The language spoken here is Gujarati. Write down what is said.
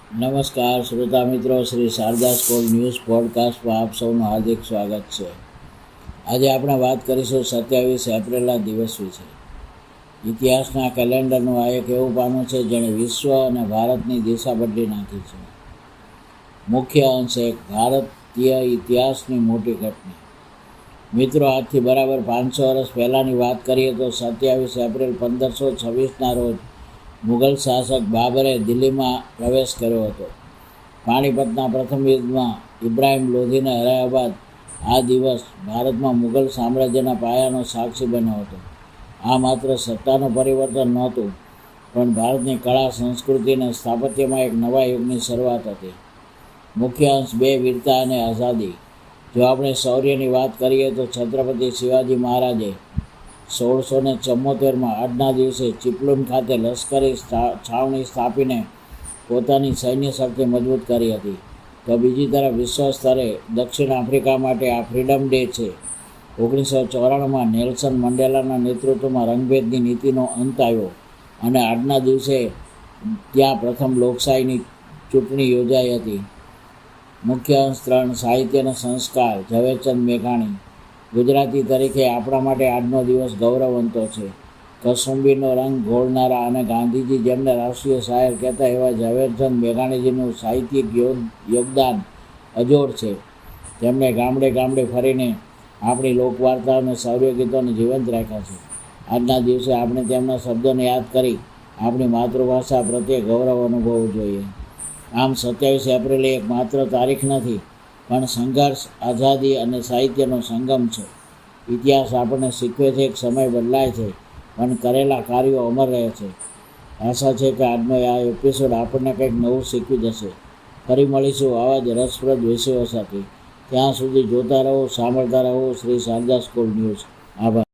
નમસ્કાર શ્રોતા મિત્રો, શ્રી શારદા સ્કૂલ ન્યૂઝ પોડકાસ્ટમાં આપ સૌનું હાર્દિક સ્વાગત છે. આજે આપણે વાત કરીશું 27 એપ્રિલના દિવસ વિશે. ઇતિહાસના કેલેન્ડરનું આ એક એવું પાનું છે જેણે વિશ્વ અને ભારતની દિશા બદલી નાખી છે. મુખ્ય અંશ એક, ભારતીય ઇતિહાસની મોટી ઘટના. મિત્રો, આજથી બરાબર 500 વર્ષ પહેલાંની વાત કરીએ તો 27 એપ્રિલ 1526ના રોજ મુગલ શાસક બાબરે દિલ્હીમાં પ્રવેશ કર્યો હતો. પાણીપતના પ્રથમ યુદ્ધમાં ઇબ્રાહિમ લોધીને હરાવ્યા બાદ આ દિવસ ભારતમાં મુગલ સામ્રાજ્યના પાયાનો સાક્ષી બન્યો હતો. આ માત્ર સત્તાનું પરિવર્તન નહોતું, પણ ભારતની કળા, સંસ્કૃતિ અને સ્થાપત્યમાં એક નવા યુગની શરૂઆત હતી. મુખ્ય અંશ 2, વીરતા અને આઝાદી. જો આપણે શૌર્યની વાત કરીએ તો છત્રપતિ શિવાજી મહારાજે 1674માં આજના દિવસે ચિપલુન ખાતે લશ્કરી છાવણી સ્થાપીને પોતાની સૈન્ય શક્તિ મજબૂત કરી હતી. તો બીજી તરફ વિશ્વ સ્તરે દક્ષિણ આફ્રિકા માટે આ ફ્રીડમ ડે છે. 1994માં નેલ્સન મંડેલાના નેતૃત્વમાં રંગભેદની નીતિનો અંત આવ્યો અને આજના દિવસે ત્યાં પ્રથમ લોકશાહીની ચૂંટણી યોજાઈ હતી. મુખ્ય અંશ 3, સાહિત્ય અને સંસ્કાર. ઝવેરચંદ મેઘાણી. ગુજરાતી તરીકે આપણા માટે આજનો દિવસ ગૌરવવંતો છે. કસુંબીનો રંગ ઘોળનારા અને ગાંધીજી જેમને રાષ્ટ્રીય શાયર કહેતા એવા ઝવેરચંદ મેઘાણીજીનું સાહિત્યિક યોગદાન અજોડ છે. તેમણે ગામડે ગામડે ફરીને આપણી લોકવાર્તા અને શૌર્ય ગીતોને જીવંત રાખ્યા છે. આજના દિવસે આપણે તેમના શબ્દોને યાદ કરી આપણી માતૃભાષા પ્રત્યે ગૌરવ અનુભવવું જોઈએ. આમ 27 એપ્રિલે એક માત્ર તારીખ નથી, પણ સંઘર્ષ, આઝાદી અને સાહિત્યનો સંગમ છે. ઇતિહાસ આપણને શીખવે છે કે સમય બદલાય છે, પણ કરેલા કાર્યો અમર રહે છે. આશા છે કે આજનો આ એપિસોડ આપણને કંઈક નવું શીખવી જશે. ફરી મળીશું આવા જ રસપ્રદ વિષયો સાથે. ત્યાં સુધી જોતા રહો, સાંભળતા રહો શ્રી શારદા સ્કૂલ ન્યૂઝ. આભાર.